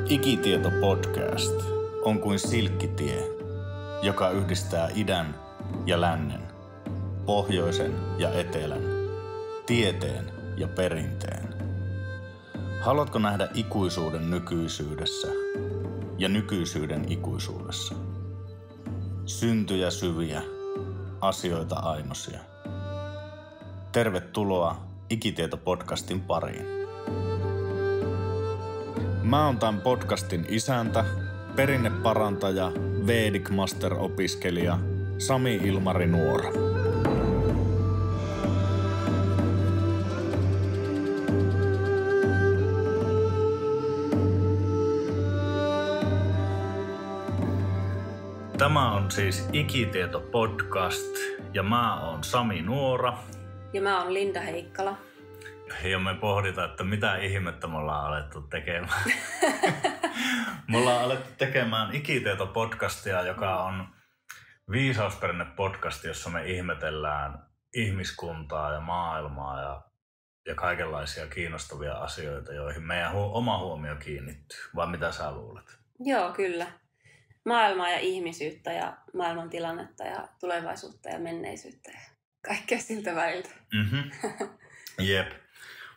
Ikitieto podcast on kuin silkkitie, joka yhdistää idän ja lännen, pohjoisen ja etelän, tieteen ja perinteen. Haluatko nähdä ikuisuuden nykyisyydessä ja nykyisyyden ikuisuudessa? Syntyjä syviä, asioita ainosia. Tervetuloa Ikitieto-podcastin pariin. Mä oon tämän podcastin isäntä, perinneparantaja, Vedic Master-opiskelija Sami Ilmari Nuora. Tämä on siis Ikitieto-podcast ja mä oon Sami Nuora. Ja mä oon Linda Heikkala. Ja me pohditaan, että mitä ihmettä me ollaan alettu tekemään. Me ollaan alettu tekemään Ikitieto-podcastia, joka on viisausperinne-podcast, jossa me ihmetellään ihmiskuntaa ja maailmaa ja kaikenlaisia kiinnostavia asioita, joihin meidän oma huomio kiinnittyy. Vai mitä sä luulet? Joo, kyllä. Maailmaa ja ihmisyyttä ja maailman tilannetta ja tulevaisuutta ja menneisyyttä ja kaikkea siltä väliltä. Mm-hmm. Jep.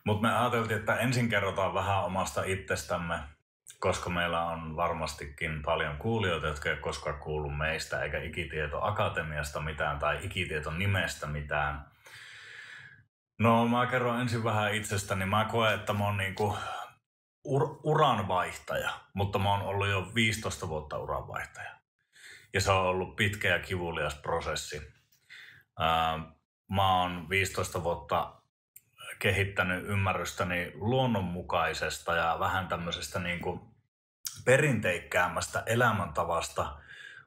Mutta me ajateltiin, että ensin kerrotaan vähän omasta itsestämme, koska meillä on varmastikin paljon kuulijoita, jotka ei ole koskaan kuullut meistä eikä Ikitieto Akatemiasta mitään tai Ikitieton nimestä mitään. No mä kerron ensin vähän itsestäni. Mä koen, että mä oon niinku uranvaihtaja, mutta mä oon ollut jo 15 vuotta uranvaihtaja. Ja se on ollut pitkä ja kivulias prosessi. Mä oon 15 vuotta kehittänyt ymmärrystäni luonnonmukaisesta ja vähän tämmöisestä niinku perinteikkäämmästä elämäntavasta,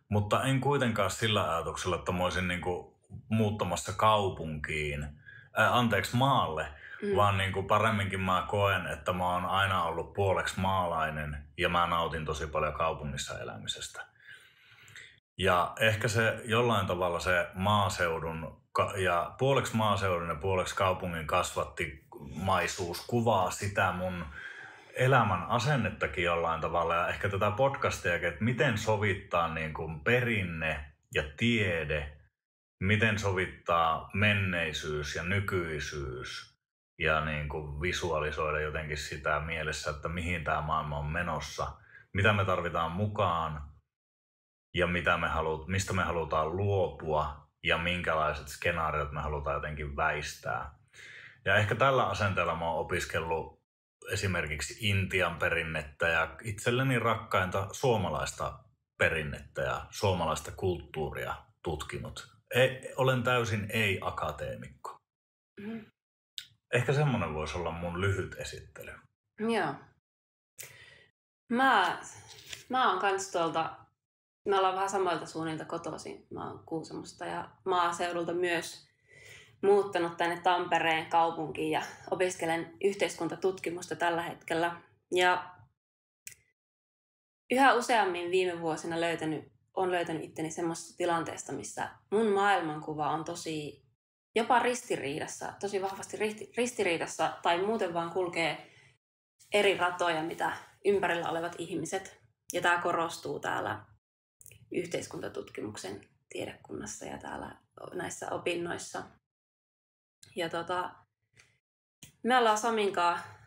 mutta en kuitenkaan sillä ajatuksella, että mä olisin niinku muuttamassa maalle, vaan niinku paremminkin mä koen, että mä oon aina ollut puoleksi maalainen ja mä nautin tosi paljon kaupungissa elämisestä. Ja ehkä se jollain tavalla se maaseudun ja puoleksi maaseudun ja puoleksi kaupungin kasvattimaisuus kuvaa sitä mun elämän asennettakin jollain tavalla. Ja ehkä tätä podcastiakin, että miten sovittaa niin kuin perinne ja tiede, miten sovittaa menneisyys ja nykyisyys ja niin kuin visualisoida jotenkin sitä mielessä, että mihin tämä maailma on menossa, mitä me tarvitaan mukaan ja mistä me halutaan luopua ja minkälaiset skenaariot me halutaan jotenkin väistää. Ja ehkä tällä asenteella mä oon opiskellut esimerkiksi Intian perinnettä ja itselleni rakkainta suomalaista perinnettä ja suomalaista kulttuuria tutkinut. Olen täysin ei-akateemikko. Mm. Ehkä semmoinen voisi olla mun lyhyt esittely. Joo. Mä oon kans tuolta, me ollaan vähän samoilta suunnilta kotoisin. Mä oon Kuusamosta ja maaseudulta myös muuttanut tänne Tampereen kaupunkiin ja opiskelen yhteiskuntatutkimusta tällä hetkellä. Ja yhä useammin viime vuosina on löytänyt itteni semmoisesta tilanteesta, missä mun maailmankuva on tosi jopa ristiriidassa, tosi vahvasti ristiriidassa tai muuten vaan kulkee eri ratoja, mitä ympärillä olevat ihmiset. Ja tämä korostuu täällä yhteiskuntatutkimuksen tiedekunnassa ja täällä näissä opinnoissa. Ja me ollaan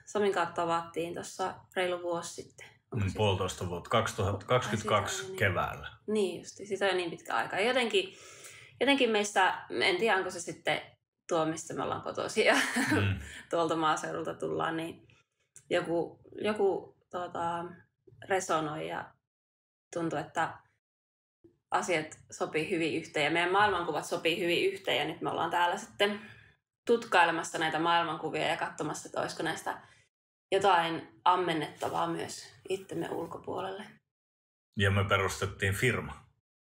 Saminkaan tavattiin tuossa reilu vuosi sitten. 1,5 vuotta, 2022 keväällä. Niin justi, sitä on niin pitkä aika. Jotenkin meistä, en tiedä onko se sitten tuo, mistä me ollaan kotoisin ja tuolta maaseudulta tullaan, niin joku resonoi ja tuntui, että asiat sopii hyvin yhteen ja meidän maailmankuvat sopii hyvin yhteen ja nyt me ollaan täällä sitten tutkailemassa näitä maailmankuvia ja katsomassa, että olisiko näistä jotain ammennettavaa myös itsemme ulkopuolelle. Ja me perustettiin firma.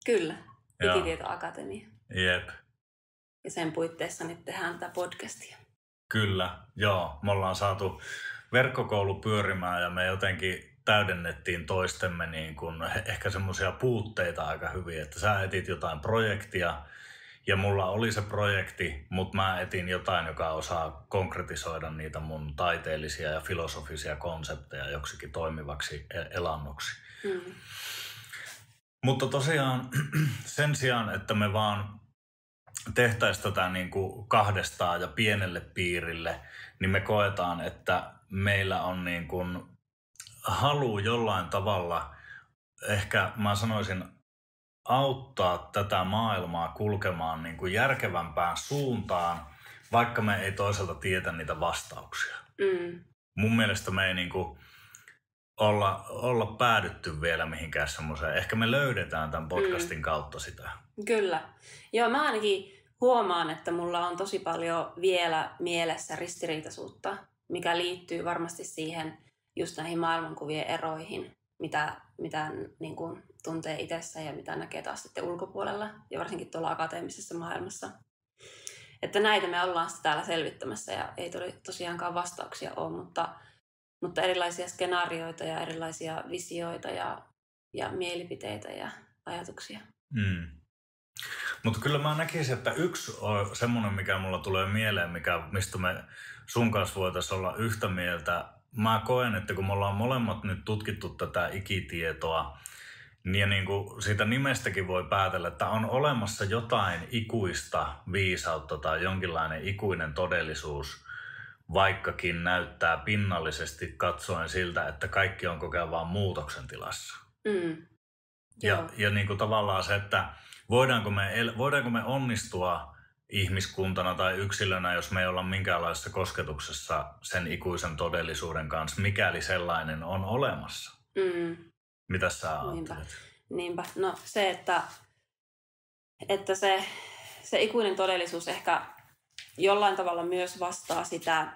Kyllä, Ikitieto Akatemia. Jep. Ja sen puitteissa nyt tehdään tätä podcastia. Kyllä, joo. Me ollaan saatu verkkokoulu pyörimään ja me jotenkin täydennettiin toistemme niin kuin ehkä semmoisia puutteita aika hyvin, että sä etit jotain projektia Ja mulla oli se projekti, mutta mä etin jotain, joka osaa konkretisoida niitä mun taiteellisia ja filosofisia konsepteja joksikin toimivaksi elannoksi. Mutta tosiaan sen sijaan, että me vaan tehtäisiin tätä niin kuin kahdestaan ja pienelle piirille, niin me koetaan, että meillä on niin kuin halu jollain tavalla, ehkä mä sanoisin, auttaa tätä maailmaa kulkemaan niin kuin järkevämpään suuntaan, vaikka me ei toisaalta tietä niitä vastauksia. Mun mielestä me ei niin kuin olla päädytty vielä mihinkään semmoiseen. Ehkä me löydetään tämän podcastin kautta sitä. Kyllä. Joo, mä ainakin huomaan, että mulla on tosi paljon vielä mielessä ristiriitaisuutta, mikä liittyy varmasti siihen just näihin maailmankuvien eroihin, mitä niin kuin tuntee itsessä ja mitä näkee taas sitten ulkopuolella ja varsinkin tuolla akateemisessa maailmassa. Että näitä me ollaan sitten täällä selvittämässä ja ei tosiaankaan vastauksia ole, mutta erilaisia skenaarioita ja erilaisia visioita ja mielipiteitä ja ajatuksia. Mutta kyllä mä näkisin, että yksi on semmoinen, mikä mulla tulee mieleen, mistä me sun kanssa voitaisiin olla yhtä mieltä. Mä koen, että kun me ollaan molemmat nyt tutkittu tätä ikitietoa, niin kuin siitä nimestäkin voi päätellä, että on olemassa jotain ikuista viisautta tai jonkinlainen ikuinen todellisuus, vaikkakin näyttää pinnallisesti katsoen siltä, että kaikki on koko ajan vaan muutoksen tilassa. Ja niin kuin tavallaan se, että voidaanko me onnistua ihmiskuntana tai yksilönä, jos me ei olla minkäänlaisessa kosketuksessa sen ikuisen todellisuuden kanssa, mikäli sellainen on olemassa. Mitä sä ajattelet? Niinpä. No se, että se ikuinen todellisuus ehkä jollain tavalla myös vastaa sitä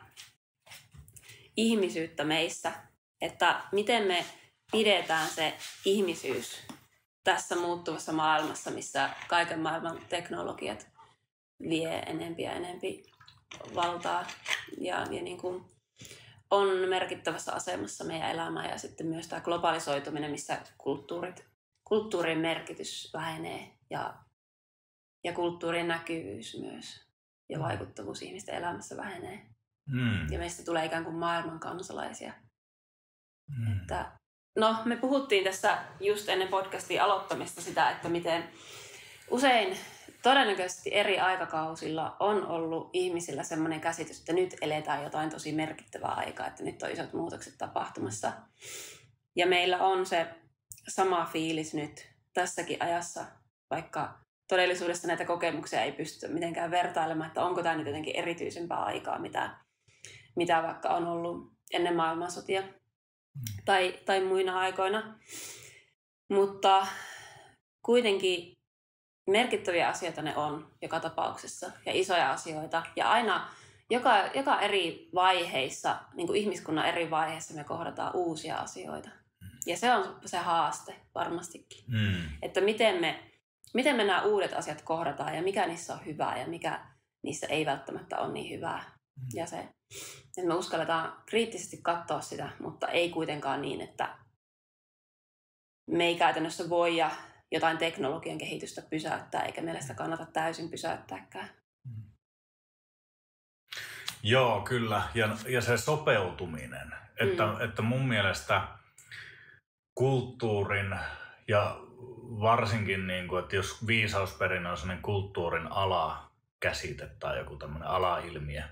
ihmisyyttä meissä, että miten me pidetään se ihmisyys tässä muuttuvassa maailmassa, missä kaiken maailman teknologiat vie enempi ja enempi valtaa ja niin kuin on merkittävässä asemassa meidän elämää ja sitten myös tämä globalisoituminen, missä kulttuurin merkitys vähenee ja kulttuurin näkyvyys myös ja vaikuttavuus ihmisten elämässä vähenee. Ja meistä tulee ikään kuin maailman kansalaisia. Että, no, me puhuttiin tässä just ennen podcastin aloittamista sitä, että miten usein todennäköisesti eri aikakausilla on ollut ihmisillä semmoinen käsitys, että nyt eletään jotain tosi merkittävää aikaa, että nyt on isot muutokset tapahtumassa. Ja meillä on se sama fiilis nyt tässäkin ajassa, vaikka todellisuudessa näitä kokemuksia ei pysty mitenkään vertailemaan, että onko tämä nyt jotenkin erityisempää aikaa, mitä vaikka on ollut ennen maailmansotia tai muina aikoina. Mutta kuitenkin merkittäviä asioita ne on joka tapauksessa ja isoja asioita. Ja aina joka eri vaiheissa, niin kuin ihmiskunnan eri vaiheissa me kohdataan uusia asioita. Ja se on se haaste varmastikin. Että miten me nämä uudet asiat kohdataan ja mikä niissä on hyvää ja mikä niissä ei välttämättä ole niin hyvää. Ja se, että me uskalletaan kriittisesti katsoa sitä, mutta ei kuitenkaan niin, että me ei käytännössä voi ja jotain teknologian kehitystä pysäyttää, eikä meillä sitä kannata täysin pysäyttääkään. Joo, kyllä. Ja se sopeutuminen. Että mun mielestä kulttuurin ja varsinkin, niin kuin, että jos viisausperinne on sellainen kulttuurin alakäsite tai joku tämmöinen alailmiö,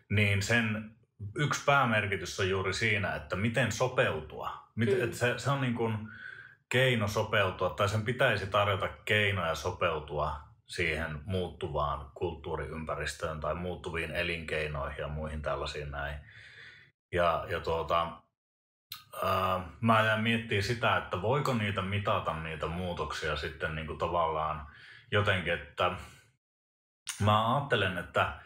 niin sen yksi päämerkitys on juuri siinä, että miten sopeutua. Että se on niin kuin keino sopeutua, tai sen pitäisi tarjota keinoja sopeutua siihen muuttuvaan kulttuuriympäristöön tai muuttuviin elinkeinoihin ja muihin tällaisiin näin. Mä jään miettimään sitä, että voiko niitä mitata niitä muutoksia sitten niin kuin tavallaan jotenkin, että mä ajattelen, että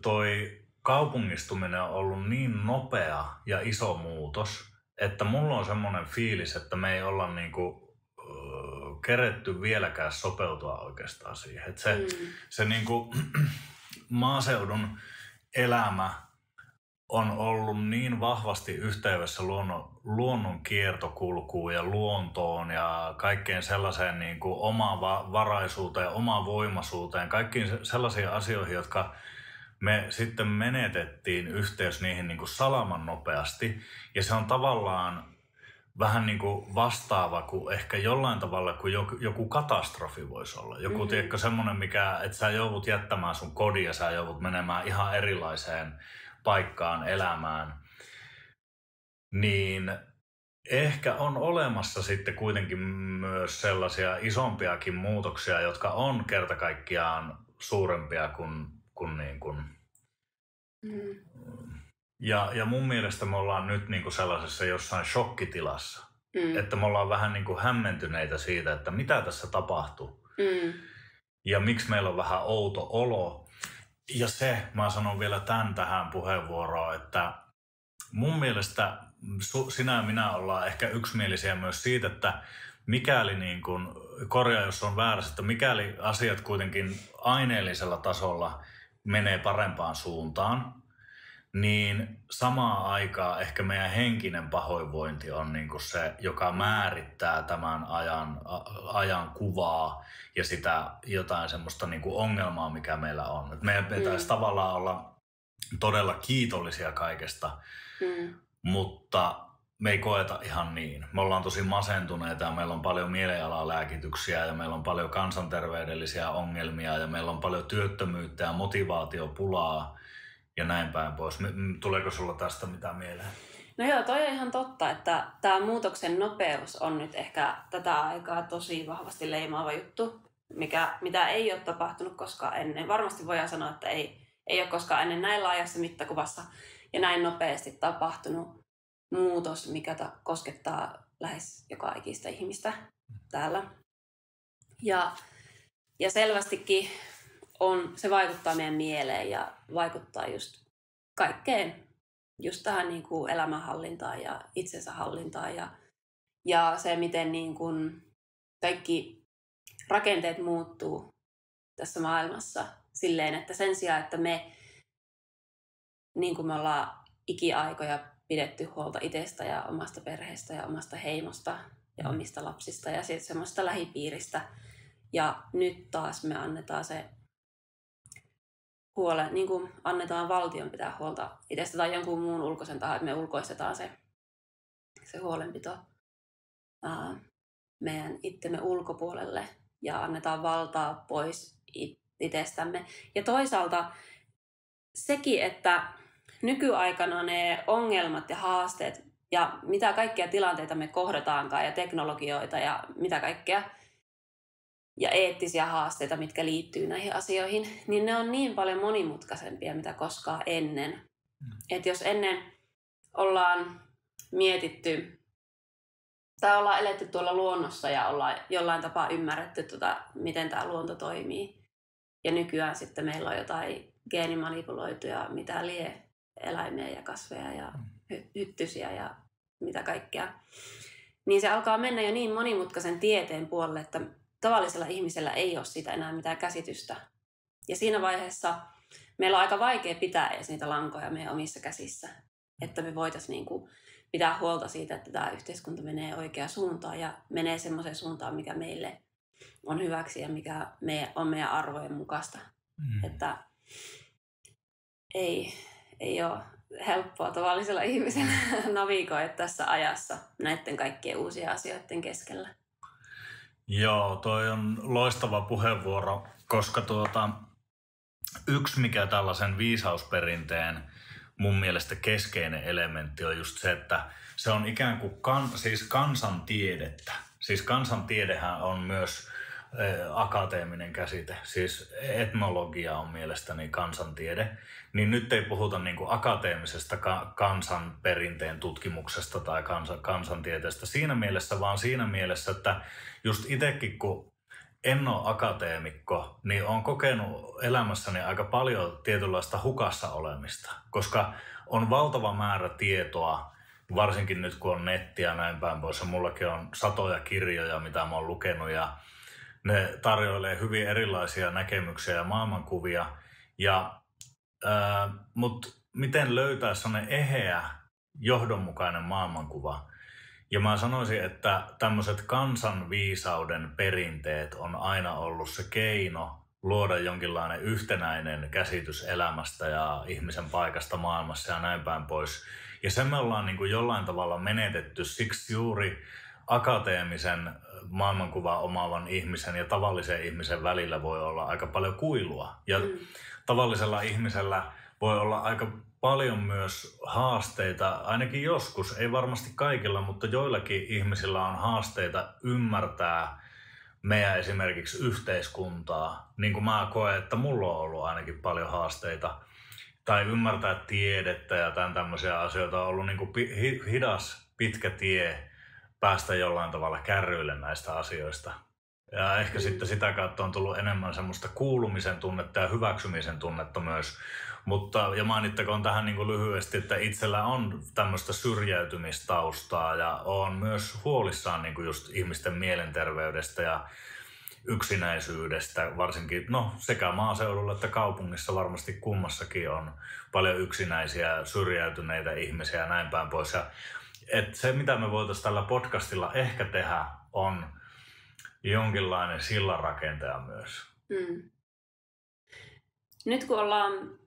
toi kaupungistuminen on ollut niin nopea ja iso muutos, että mulla on semmoinen fiilis, että me ei olla niinku keretty vieläkään sopeutua oikeastaan siihen. Että se niinku maaseudun elämä on ollut niin vahvasti yhteydessä luonnon kiertokulkuun ja luontoon ja kaikkeen sellaiseen niin kuin omaan varaisuuteen, omaan voimaisuuteen, kaikkiin sellaisiin asioihin, jotka me sitten menetettiin yhteys niihin niin kuin salaman nopeasti. Ja se on tavallaan vähän niin kuin vastaava kuin ehkä jollain tavalla kuin joku katastrofi voisi olla. Joku tiedätkö semmoinen, että sä joudut jättämään sun kodin ja sä joudut menemään ihan erilaiseen paikkaan elämään. Niin ehkä on olemassa sitten kuitenkin myös sellaisia isompiakin muutoksia, jotka on kerta kaikkiaan suurempia kuin niin kuin. Ja mun mielestä me ollaan nyt niin kuin sellaisessa jossain shokkitilassa. Että me ollaan vähän niin kuin hämmentyneitä siitä, että mitä tässä tapahtuu. Ja miksi meillä on vähän outo olo. Ja mä sanon vielä tämän tähän puheenvuoroon, että mun mielestä sinä ja minä ollaan ehkä yksimielisiä myös siitä, että mikäli, niin kuin, korjaa jos on väärässä, että mikäli asiat kuitenkin aineellisella tasolla menee parempaan suuntaan, niin samaan aikaan ehkä meidän henkinen pahoinvointi on niin kuin se, joka määrittää tämän ajan kuvaa ja sitä jotain semmoista niin kuin ongelmaa, mikä meillä on. Et meidän pitäisi tavallaan olla todella kiitollisia kaikesta, mutta me ei koeta ihan niin. Me ollaan tosi masentuneita ja meillä on paljon mielialalääkityksiä ja meillä on paljon kansanterveydellisiä ongelmia ja meillä on paljon työttömyyttä ja motivaatiopulaa ja näin päin pois. Tuleeko sulla tästä mitään mieleen? No joo, toi on ihan totta, että tämä muutoksen nopeus on nyt ehkä tätä aikaa tosi vahvasti leimaava juttu, mitä ei ole tapahtunut koskaan ennen. Varmasti voidaan sanoa, että ei ole koskaan ennen näin laajassa mittakuvassa ja näin nopeasti tapahtunut muutos, mikä koskettaa lähes joka ikistä ihmistä täällä. Ja selvästikin se vaikuttaa meidän mieleen ja vaikuttaa just kaikkeen, just tähän niin kuin elämänhallintaan ja itsensä hallintaan ja se, miten niin kuin kaikki rakenteet muuttuu tässä maailmassa silleen, että sen sijaan, että niin kuin me ollaan ikiaikoja pidetty huolta itsestä ja omasta perheestä ja omasta heimosta ja omista lapsista ja sitten semmoista lähipiiristä. Ja nyt taas me annetaan se huole, niin kuin annetaan valtion pitää huolta itsestä tai jonkun muun ulkoisen tahan, että me ulkoistetaan se huolenpito meidän itsemme ulkopuolelle ja annetaan valtaa pois itsestämme. Ja toisaalta sekin, että nykyaikana ne ongelmat ja haasteet ja mitä kaikkia tilanteita me kohdataankaan ja teknologioita ja mitä kaikkea ja eettisiä haasteita, mitkä liittyy näihin asioihin, niin ne on niin paljon monimutkaisempia, mitä koskaan ennen. Että jos ennen ollaan mietitty tai ollaan eletty tuolla luonnossa ja ollaan jollain tapaa ymmärretty, miten tämä luonto toimii, ja nykyään sitten meillä on jotain geenimanipuloituja, mitä eläimiä ja kasveja ja hyttysiä ja mitä kaikkea, niin se alkaa mennä jo niin monimutkaisen tieteen puolelle, että tavallisella ihmisellä ei ole siitä enää mitään käsitystä. Ja siinä vaiheessa meillä on aika vaikea pitää edes niitä lankoja meidän omissa käsissä, että me voitaisiin niin kuin pitää huolta siitä, että tämä yhteiskunta menee oikeaan suuntaan ja menee semmoiseen suuntaan, mikä meille on hyväksi ja mikä on meidän arvojen mukaista. Että ei ole helppoa tavallisella ihmisellä navigoida tässä ajassa näiden kaikkien uusien asioiden keskellä. Joo, toi on loistava puheenvuoro, koska yksi mikä tällaisen viisausperinteen mun mielestä keskeinen elementti on just se, että se on ikään kuin siis kansantiedettä. Siis kansantiedehän on myös akateeminen käsite, siis etnologia on mielestäni kansantiede, niin nyt ei puhuta niin kuin akateemisesta kansanperinteen tutkimuksesta tai kansantieteestä siinä mielessä, vaan siinä mielessä, että just itsekin kun en ole akateemikko, niin olen kokenut elämässäni aika paljon tietynlaista hukassa olemista, koska on valtava määrä tietoa, varsinkin nyt kun on nettiä näin päin pois, ja mullakin on satoja kirjoja, mitä mä oon lukenut, ja ne tarjoilee hyvin erilaisia näkemyksiä ja maailmankuvia, mutta miten löytää sellainen eheä, johdonmukainen maailmankuva. Ja mä sanoisin, että tämmöiset kansanviisauden perinteet on aina ollut se keino luoda jonkinlainen yhtenäinen käsitys elämästä ja ihmisen paikasta maailmassa ja näin päin pois. Ja sen me ollaan niin kuin jollain tavalla menetetty, siksi juuri akateemisen maailmankuvaa omaavan ihmisen ja tavallisen ihmisen välillä voi olla aika paljon kuilua. Ja tavallisella ihmisellä voi olla aika paljon myös haasteita, ainakin joskus, ei varmasti kaikilla, mutta joillakin ihmisillä on haasteita ymmärtää meidän esimerkiksi yhteiskuntaa. Niin kuin mä koen, että mulla on ollut ainakin paljon haasteita. Tai ymmärtää tiedettä ja tämän tämmöisiä asioita on ollut niin kuin hidas, pitkä tie päästä jollain tavalla kärryille näistä asioista. Ja ehkä sitten sitä kautta on tullut enemmän semmoista kuulumisen tunnetta ja hyväksymisen tunnetta myös. Mutta, ja mainittakoon tähän niin kuin lyhyesti, että itsellä on tämmöistä syrjäytymistaustaa ja on myös huolissaan niin kuin just ihmisten mielenterveydestä ja yksinäisyydestä, varsinkin sekä maaseudulla että kaupungissa varmasti kummassakin on paljon yksinäisiä, syrjäytyneitä ihmisiä ja näin päin pois. Ja, se, mitä me voitaisiin tällä podcastilla ehkä tehdä, on jonkinlainen sillanrakentaja myös. Nyt kun ollaan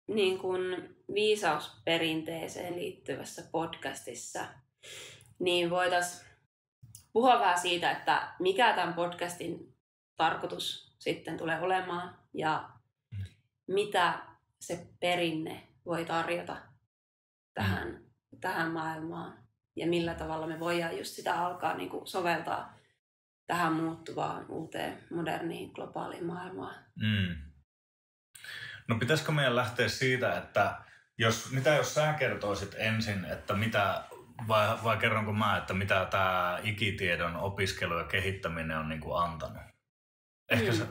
niin kuin viisausperinteeseen liittyvässä podcastissa, niin voitaisiin puhua vähän siitä, että mikä tämän podcastin tarkoitus sitten tulee olemaan ja mitä se perinne voi tarjota tähän maailmaan ja millä tavalla me voidaan just sitä alkaa niin kuin soveltaa tähän muuttuvaan, uuteen, moderniin, globaaliin maailmaan. No pitäisikö meidän lähteä siitä, että jos sä kertoisit ensin, että mitä, vai kerronko mä, että mitä tämä ikitiedon opiskelu ja kehittäminen on niin kuin antanut?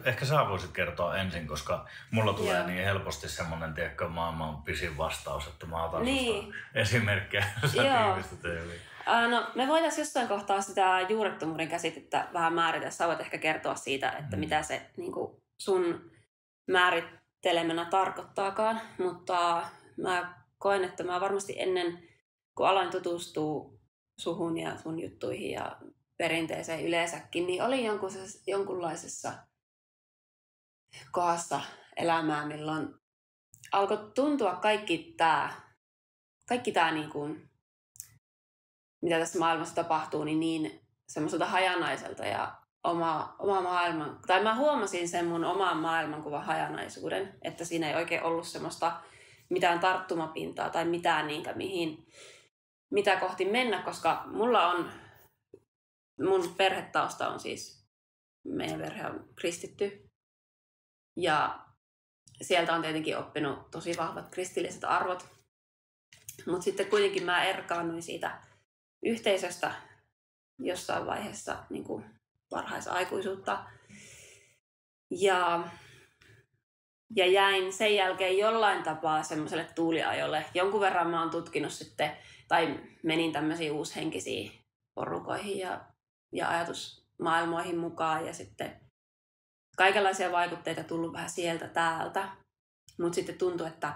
Ehkä sä voisit kertoa ensin, koska mulla tulee niin helposti semmoinen, tiedätkö, maailman pisin vastaus, että mä otan susta esimerkkejä, jos sä tiivistät. No, me voitaisiin jossain kohtaa sitä juurettomuuden käsitettä vähän määritellä. Sä voit ehkä kertoa siitä, että mitä se niin kuin sun määrittelemänä tarkoittaakaan, mutta mä koen, että mä varmasti ennen kuin aloin tutustua suhun ja sun juttuihin ja perinteeseen yleensäkin, niin olin jonkunlaisessa kohdassa elämää, milloin alkoi tuntua kaikki tää niin kuin, mitä tässä maailmassa tapahtuu, niin semmoiselta hajanaiselta ja oma maailman, tai mä huomasin sen mun oman maailmankuvan hajanaisuuden, että siinä ei oikein ollut semmoista mitään tarttumapintaa tai mitään mitä kohti mennä, koska mun perhetausta on siis, meidän perhe on kristitty ja sieltä on tietenkin oppinut tosi vahvat kristilliset arvot, mutta sitten kuitenkin mä erkaannuin siitä yhteisöstä jossain vaiheessa niin kuin varhaisaikuisuutta ja jäin sen jälkeen jollain tapaa semmoiselle tuuliajolle. Jonkun verran mä oon tutkinut sitten, tai menin tämmöisiin uushenkisiin porukoihin ja ajatusmaailmoihin mukaan ja sitten kaikenlaisia vaikutteita tullut vähän sieltä täältä. Mutta sitten tuntui, että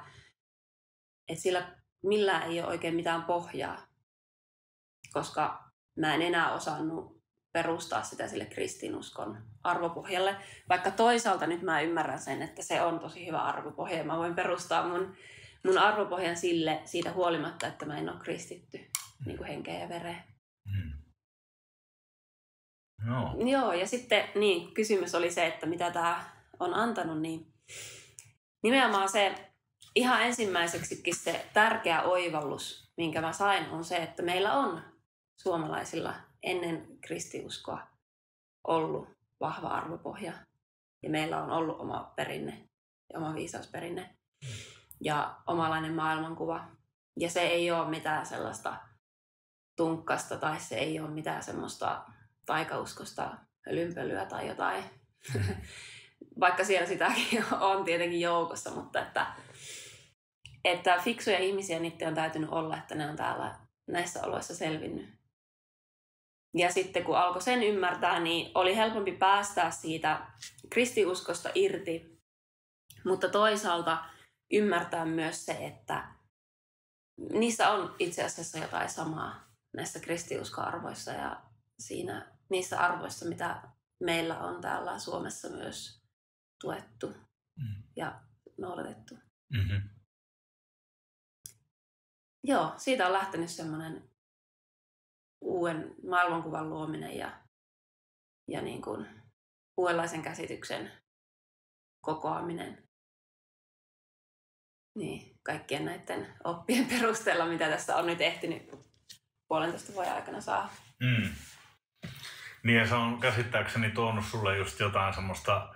sillä millään ei ole oikein mitään pohjaa, koska mä en enää osannut perustaa sitä sille kristinuskon arvopohjalle. Vaikka toisaalta nyt mä ymmärrän sen, että se on tosi hyvä arvopohja ja mä voin perustaa mun arvopohjan sille siitä huolimatta, että mä en ole kristitty niin kuin henkeä ja vereen. No. Joo, ja sitten niin, kysymys oli se, että mitä tää on antanut, niin nimenomaan se ihan ensimmäiseksikin se tärkeä oivallus, minkä mä sain, on se, että meillä on suomalaisilla ennen kristiuskoa ollut vahva arvopohja ja meillä on ollut oma perinne ja oma viisausperinne ja omalainen maailmankuva. Ja se ei ole mitään sellaista tunkkasta tai se ei ole mitään semmoista taikauskosta hölynpölyä tai jotain. Vaikka siellä sitäkin on tietenkin joukossa, mutta että fiksuja ihmisiä niiden on täytynyt olla, että ne on täällä näissä oloissa selvinnyt. Ja sitten kun alkoi sen ymmärtää, niin oli helpompi päästää siitä kristiuskosta irti, mutta toisaalta ymmärtää myös se, että niissä on itse asiassa jotain samaa näissä kristiusko-arvoissa ja niissä arvoissa, mitä meillä on täällä Suomessa myös tuettu ja noudatettu. Mm-hmm. Joo, siitä on lähtenyt semmoinen uuden maailmankuvan luominen ja niin kuin uudenlaisen käsityksen kokoaminen. Niin, kaikkien näiden oppien perusteella, mitä tässä on nyt ehtinyt 1,5 vuoden aikana saa. Niin ja se on käsittääkseni tuonut sulle just jotain semmoista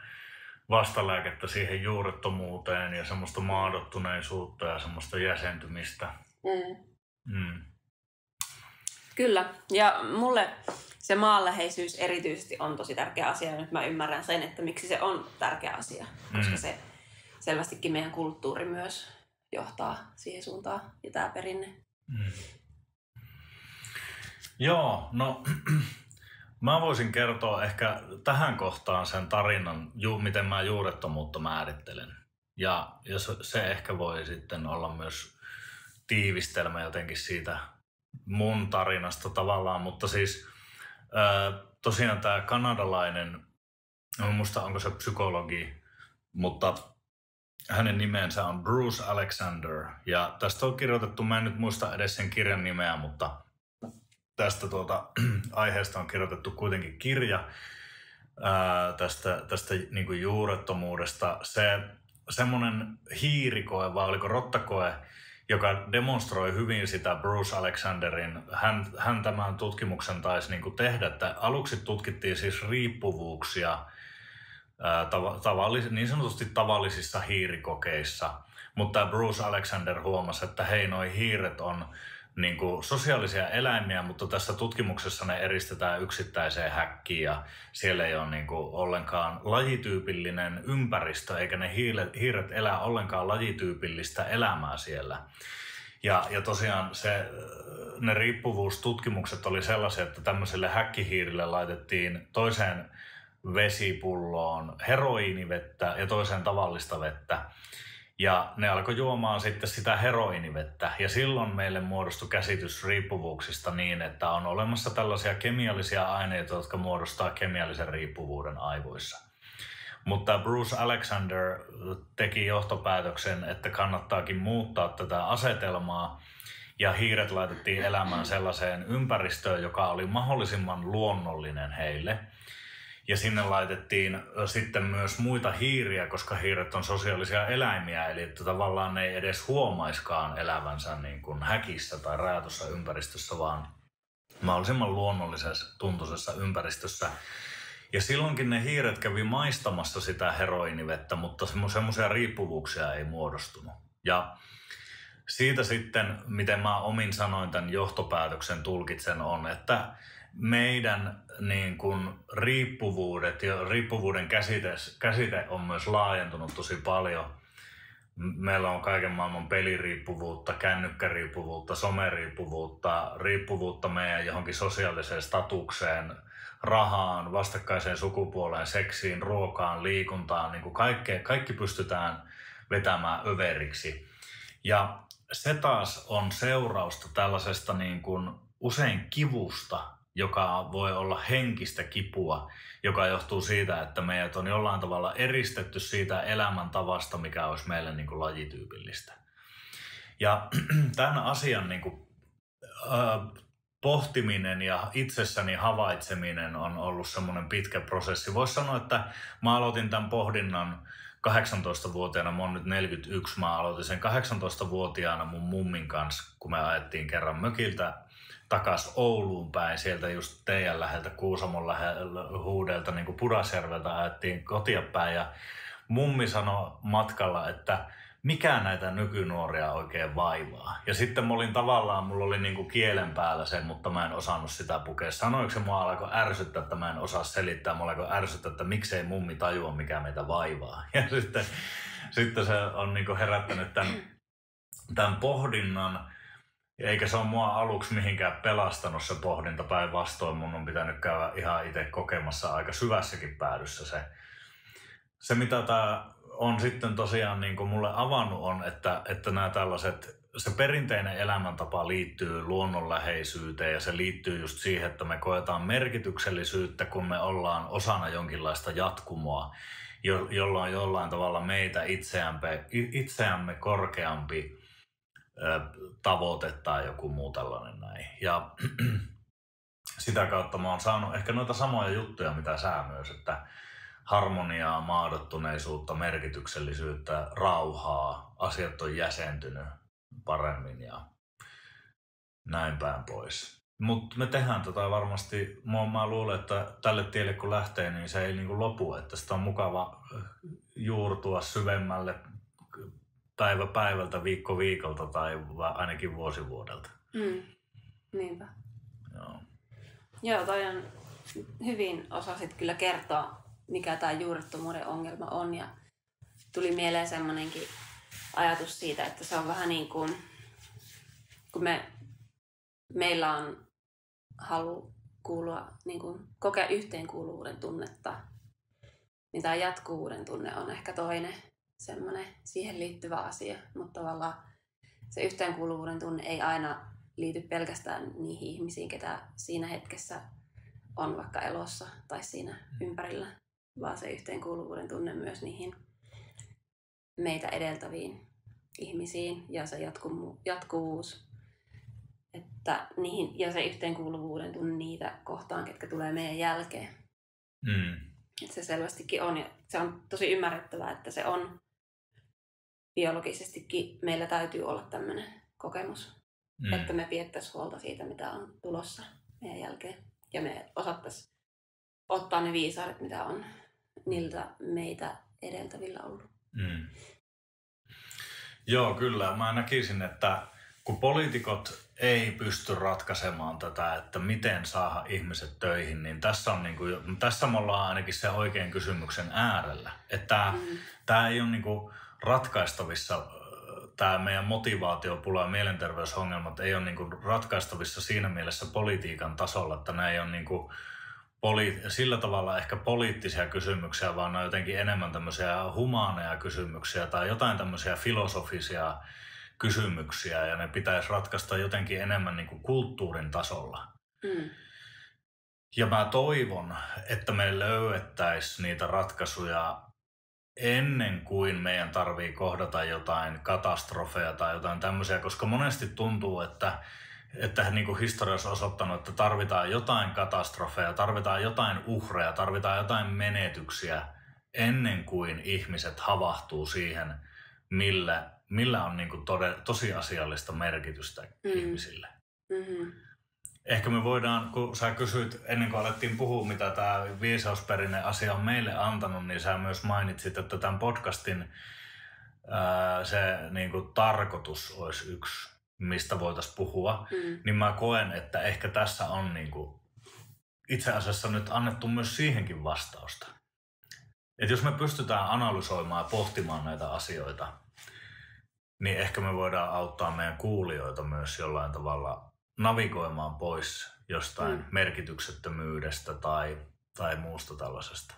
vastalääkettä siihen juurettomuuteen ja semmoista maadottuneisuutta ja semmoista jäsentymistä. Kyllä, ja mulle se maanläheisyys erityisesti on tosi tärkeä asia, ja nyt mä ymmärrän sen, että miksi se on tärkeä asia, koska se selvästikin meidän kulttuuri myös johtaa siihen suuntaan, ja tämä perinne. Joo, no mä voisin kertoa ehkä tähän kohtaan sen tarinan, miten mä juurettomuutta määrittelen. Ja se ehkä voi sitten olla myös tiivistelmä jotenkin siitä mun tarinasta tavallaan, mutta siis tosiaan tämä kanadalainen, en muista onko se psykologi, mutta hänen nimensä on Bruce Alexander ja tästä on kirjoitettu, mä en nyt muista edes sen kirjan nimeä, mutta tästä aiheesta on kirjoitettu kuitenkin kirja tästä niin kuin juurettomuudesta. Semmoinen hiirikoe vai oliko rottakoe, joka demonstroi hyvin sitä Bruce Alexanderin, hän tämän tutkimuksen taisi niin kuin tehdä, että aluksi tutkittiin siis riippuvuuksia niin sanotusti tavallisissa hiirikokeissa, mutta Bruce Alexander huomasi, että hei, noi hiiret on niin kuin sosiaalisia eläimiä, mutta tässä tutkimuksessa ne eristetään yksittäiseen häkkiin ja siellä ei ole niin kuin ollenkaan lajityypillinen ympäristö, eikä ne hiiret elä ollenkaan lajityypillistä elämää siellä. Ja tosiaan ne riippuvuustutkimukset oli sellaisia, että tämmöiselle häkkihiirille laitettiin toiseen vesipulloon heroiinivettä ja toiseen tavallista vettä. Ja ne alkoi juomaan sitten sitä heroinivettä ja silloin meille muodostui käsitys riippuvuuksista niin, että on olemassa tällaisia kemiallisia aineita, jotka muodostaa kemiallisen riippuvuuden aivoissa. Mutta Bruce Alexander teki johtopäätöksen, että kannattaakin muuttaa tätä asetelmaa ja hiiret laitettiin elämään sellaiseen ympäristöön, joka oli mahdollisimman luonnollinen heille. Ja sinne laitettiin sitten myös muita hiiriä, koska hiiret on sosiaalisia eläimiä, eli että tavallaan ne ei edes huomaiskaan elävänsä niin kuin häkissä tai rajatussa ympäristössä, vaan mahdollisimman luonnollisessa tuntuisessa ympäristössä. Ja silloinkin ne hiiret kävi maistamassa sitä heroinivettä, mutta semmoisia riippuvuuksia ei muodostunut. Ja siitä sitten, miten mä omin sanoin tämän johtopäätöksen tulkitsen, on, että meidän niin kuin riippuvuudet ja riippuvuuden käsite on myös laajentunut tosi paljon. Meillä on kaiken maailman peliriippuvuutta, kännykkäriippuvuutta, someriippuvuutta, riippuvuutta meidän johonkin sosiaaliseen statukseen, rahaan, vastakkaiseen sukupuoleen, seksiin, ruokaan, liikuntaan. Niin kuin kaikki pystytään vetämään överiksi. Ja se taas on seurausta tällaisesta niin kuin usein kivusta, joka voi olla henkistä kipua, joka johtuu siitä, että meidät on jollain tavalla eristetty siitä elämäntavasta, mikä olisi meille niin kuin lajityypillistä. Ja tämän asian niin kuin, pohtiminen ja itsessäni havaitseminen on ollut semmoinen pitkä prosessi. Voisi sanoa, että mä aloitin tämän pohdinnan 18-vuotiaana, mä oon nyt 41, mä aloitin sen 18-vuotiaana mun mummin kanssa, kun me ajettiin kerran mökiltä takas Ouluun päin, sieltä just teidän läheltä, Kuusamon huudelta, niin kuin Pudasjärveltä ajettiin kotia päin ja mummi sanoi matkalla, että mikä näitä nykynuoria oikein vaivaa. Ja sitten mulla oli niin kuin kielen päällä sen, mutta mä en osannut sitä pukea. Sanoiko se mua alkoi ärsyttää, että mä en osaa selittää, mulla alkoi ärsyttää, että miksei mummi tajua, mikä meitä vaivaa. Ja sitten se on niin kuin herättänyt tämän pohdinnan. Eikä se ole mua aluksi mihinkään pelastanut se pohdinta, päinvastoin mun on pitänyt käydä ihan itse kokemassa aika syvässäkin päädyssä se mitä tämä on sitten tosiaan niin kuin mulle avannut on, että nämä tällaiset se perinteinen elämäntapa liittyy luonnonläheisyyteen ja se liittyy just siihen, että me koetaan merkityksellisyyttä, kun me ollaan osana jonkinlaista jatkumoa, jolla on jollain tavalla meitä itseämme korkeampi tavoite tai joku muu tällainen näin. Ja sitä kautta mä oon saanut ehkä noita samoja juttuja, mitä sä myös, että harmoniaa, maadottuneisuutta, merkityksellisyyttä, rauhaa, asiat on jäsentynyt paremmin ja näin päin pois. Mutta me tehdään tätä varmasti, mä luulen, että tälle tielle kun lähtee, niin se ei niinku lopu, että sitä on mukava juurtua syvemmälle päivä päivältä, viikko viikolta tai ainakin vuosi vuodelta. Niinpä. Joo. Joo, toi on hyvin osasit kyllä kertoa, mikä tämä juurettomuuden ongelma on. Ja tuli mieleen semmoinenkin ajatus siitä, että se on vähän niin kuin, kun meillä on halu kuulua, niin kuin kokea yhteenkuuluvuuden tunnetta, niin tämä jatkuvuuden tunne on ehkä toinen semmoinen siihen liittyvä asia. Mutta tavallaan se yhteenkuuluvuuden tunne ei aina liity pelkästään niihin ihmisiin, ketä siinä hetkessä on vaikka elossa tai siinä ympärillä, vaan se yhteenkuuluvuuden tunne myös niihin meitä edeltäviin ihmisiin ja se jatkuvuus että niihin, ja se yhteenkuuluvuuden tunne niitä kohtaan, ketkä tulee meidän jälkeen. Että se selvästikin on, ja se on tosi ymmärrettävää, että se on biologisestikin, meillä täytyy olla tämmöinen kokemus, että me piettäisiin huolta siitä, mitä on tulossa meidän jälkeen. Ja me osattaisiin ottaa ne viisaudet, mitä on niiltä meitä edeltävillä ollut. Joo, kyllä. Mä näkisin, että kun poliitikot ei pysty ratkaisemaan tätä, että miten saada ihmiset töihin, niin tässä me ollaan ainakin sen oikean kysymyksen äärellä. Että tämä ei ole ratkaistavissa, tämä meidän motivaatiopula ja mielenterveysongelmat ei ole ratkaistavissa siinä mielessä politiikan tasolla, että nämä ei ole sillä tavalla ehkä poliittisia kysymyksiä, vaan ne on jotenkin enemmän tämmöisiä humaaneja kysymyksiä tai jotain tämmöisiä filosofisia kysymyksiä ja ne pitäisi ratkaista jotenkin enemmän kulttuurin tasolla. Ja mä toivon, että me löydettäisiin niitä ratkaisuja ennen kuin meidän tarvii kohdata jotain katastrofeja tai jotain tämmöisiä, koska monesti tuntuu, että historiassa on osoittanut, että tarvitaan jotain katastrofeja, tarvitaan jotain uhreja, tarvitaan jotain menetyksiä ennen kuin ihmiset havahtuu siihen, millä on tosiasiallista merkitystä ihmisille. Ehkä me voidaan, kun sä kysyit ennen kuin alettiin puhua, mitä tämä viisausperinne asia on meille antanut, niin sä myös mainitsit, että tämän podcastin se tarkoitus olisi yksi, mistä voitaisiin puhua. Niin mä koen, että ehkä tässä on itse asiassa nyt annettu myös siihenkin vastausta. Että jos me pystytään analysoimaan ja pohtimaan näitä asioita, niin ehkä me voidaan auttaa meidän kuulijoita myös jollain tavalla navigoimaan pois jostain merkityksettömyydestä tai muusta tällaisesta.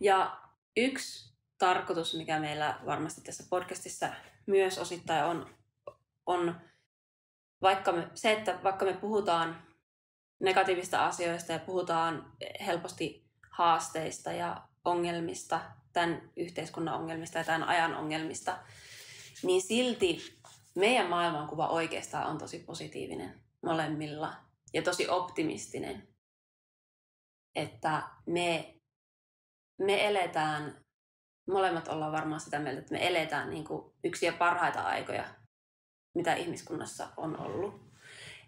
Ja yksi tarkoitus, mikä meillä varmasti tässä podcastissa myös osittain on vaikka me puhutaan negatiivista asioista ja puhutaan helposti haasteista ja ongelmista, tämän yhteiskunnan ongelmista ja tämän ajan ongelmista, niin silti meidän maailmankuva oikeastaan on tosi positiivinen molemmilla ja tosi optimistinen. Että me eletään, molemmat ollaan varmaan sitä mieltä, että me eletään yksiä parhaita aikoja, mitä ihmiskunnassa on ollut.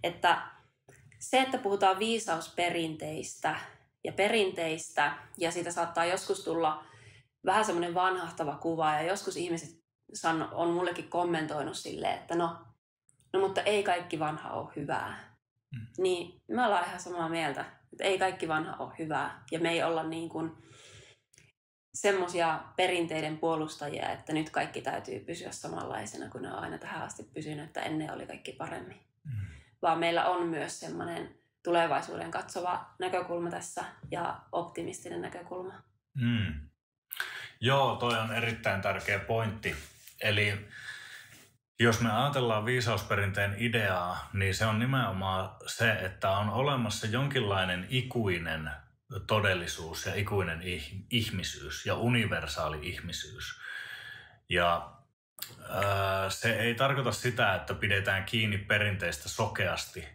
Että se, että puhutaan viisausperinteistä ja siitä saattaa joskus tulla vähän semmoinen vanhahtava kuva ja joskus ihmiset on mullekin kommentoinut silleen, että no mutta ei kaikki vanha ole hyvää. Niin me ollaan ihan samaa mieltä, että ei kaikki vanha ole hyvää ja me ei olla semmoisia perinteiden puolustajia, että nyt kaikki täytyy pysyä samanlaisena, kun ne on aina tähän asti pysynyt, että ennen oli kaikki paremmin. Vaan meillä on myös semmoinen tulevaisuuden katsova näkökulma tässä ja optimistinen näkökulma. Joo, toi on erittäin tärkeä pointti. Eli Jos me ajatellaan viisausperinteen ideaa, niin se on nimenomaan se, että on olemassa jonkinlainen ikuinen todellisuus ja ikuinen ihmisyys ja universaali ihmisyys. Ja se ei tarkoita sitä, että pidetään kiinni perinteistä sokeasti,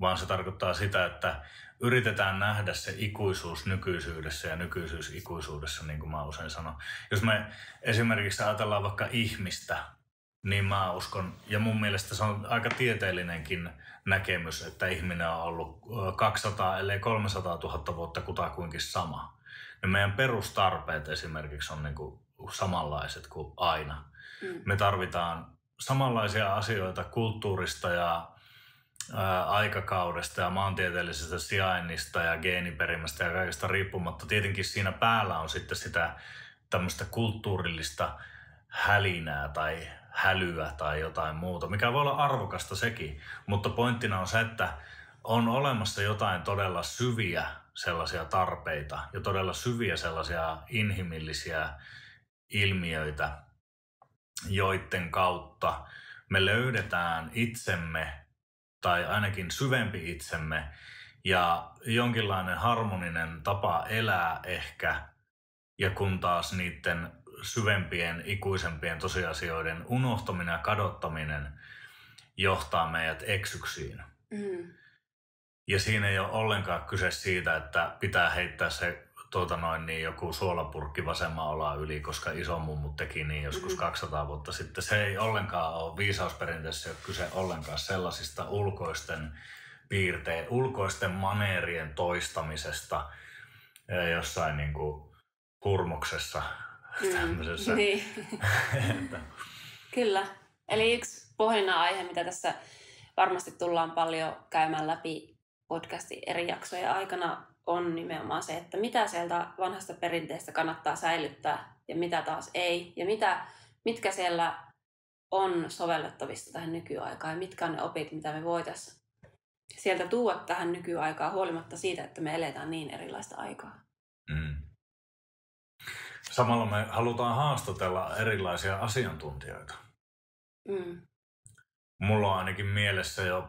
vaan se tarkoittaa sitä, että yritetään nähdä se ikuisuus nykyisyydessä ja nykyisyys ikuisuudessa, niin kuin mä usein sanon. Jos me esimerkiksi ajatellaan vaikka ihmistä, niin mä uskon, ja mun mielestä se on aika tieteellinenkin näkemys, että ihminen on ollut 200 ellei 300 000 vuotta kutakuinkin sama. Ja meidän perustarpeet esimerkiksi on niin kuin samanlaiset kuin aina. Me tarvitaan samanlaisia asioita kulttuurista ja aikakaudesta ja maantieteellisestä sijainnista ja geeniperimästä ja kaikesta riippumatta. Tietenkin siinä päällä on sitten sitä tämmöistä kulttuurillista hälinää tai hälyä tai jotain muuta, mikä voi olla arvokasta sekin. Mutta pointtina on se, että on olemassa jotain todella syviä sellaisia tarpeita ja todella syviä sellaisia inhimillisiä ilmiöitä, joiden kautta me löydetään itsemme tai ainakin syvempi itsemme ja jonkinlainen harmoninen tapa elää ehkä, ja kun taas niiden syvempien, ikuisempien tosiasioiden unohtaminen ja kadottaminen johtaa meidät eksyksiin. Ja siinä ei ole ollenkaan kyse siitä, että pitää heittää se joku suolapurkki vasemman olaa yli, koska isomummut teki niin joskus 200 vuotta sitten. Se ei ollenkaan ole viisausperinteessä, ei ole kyse ollenkaan sellaisista ulkoisten maneerien toistamisesta jossain niin kuin hurmoksessa. Niin. Kyllä. Eli yksi pohdinnan aihe, mitä tässä varmasti tullaan paljon käymään läpi podcastin eri jaksojen aikana, on nimenomaan se, että mitä sieltä vanhasta perinteestä kannattaa säilyttää ja mitä taas ei. Ja mitkä siellä on sovellettavista tähän nykyaikaan ja mitkä on ne opit, mitä me voitaisiin sieltä tuoda tähän nykyaikaan huolimatta siitä, että me eletään niin erilaista aikaa. Samalla me halutaan haastatella erilaisia asiantuntijoita. Mulla on ainakin mielessä jo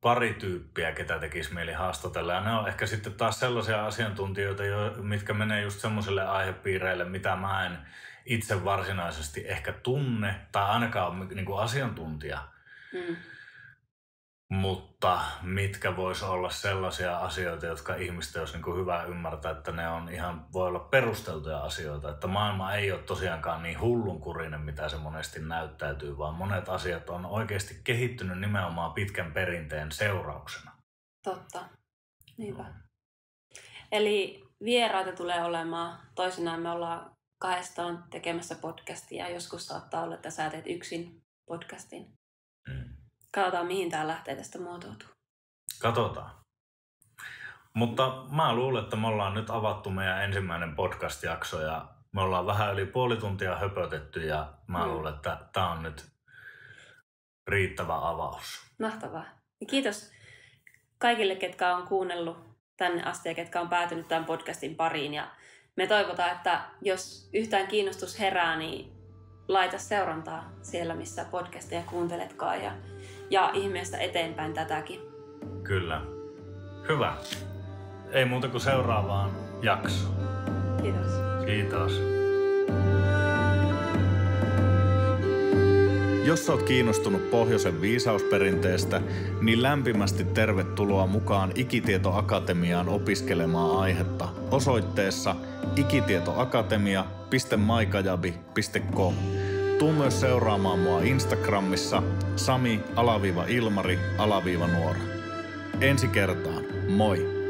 pari tyyppiä, ketä tekisi mieli haastatella. Ja ne on ehkä sitten taas sellaisia asiantuntijoita, mitkä menee just semmoiselle aihepiireille, mitä mä en itse varsinaisesti ehkä tunne, tai ainakaan ole niin kuin asiantuntija. Mutta mitkä vois olla sellaisia asioita, jotka ihmisten olisi niin kuin hyvä ymmärtää, että ne voi olla perusteltuja asioita. Että maailma ei ole tosiaankaan niin hullunkurinen, mitä se monesti näyttäytyy, vaan monet asiat on oikeasti kehittynyt nimenomaan pitkän perinteen seurauksena. Totta. Niinpä. Eli vieraita tulee olemaan. Toisinaan me ollaan kahdestaan tekemässä podcastia. Joskus saattaa olla, että sä teet yksin podcastin. Katsotaan, mihin tämä lähtee tästä muotoutuu. Katsotaan. Mutta mä luulen, että me ollaan nyt avattu meidän ensimmäinen podcast-jakso ja me ollaan vähän yli puoli tuntia höpötetty ja mä luulen, että tämä on nyt riittävä avaus. Mahtavaa. Ja kiitos kaikille, ketkä on kuunnellut tänne asti ja ketkä on päätynyt tämän podcastin pariin. Ja me toivotaan, että jos yhtään kiinnostus herää, niin laita seurantaa siellä, missä podcasteja kuunteletkaan ja ihmeestä eteenpäin tätäkin. Kyllä. Hyvä. Ei muuta kuin seuraavaan jaksoon. Kiitos. Kiitos. Jos olet kiinnostunut pohjoisen viisausperinteestä, niin lämpimästi tervetuloa mukaan Ikitieto-akatemiaan opiskelemaan aihetta osoitteessa ikitietoakatemia.maikajabi.com. Tuu myös seuraamaan mua Instagramissa Sami_Ilmari_Nuora. Ensi kertaan, moi!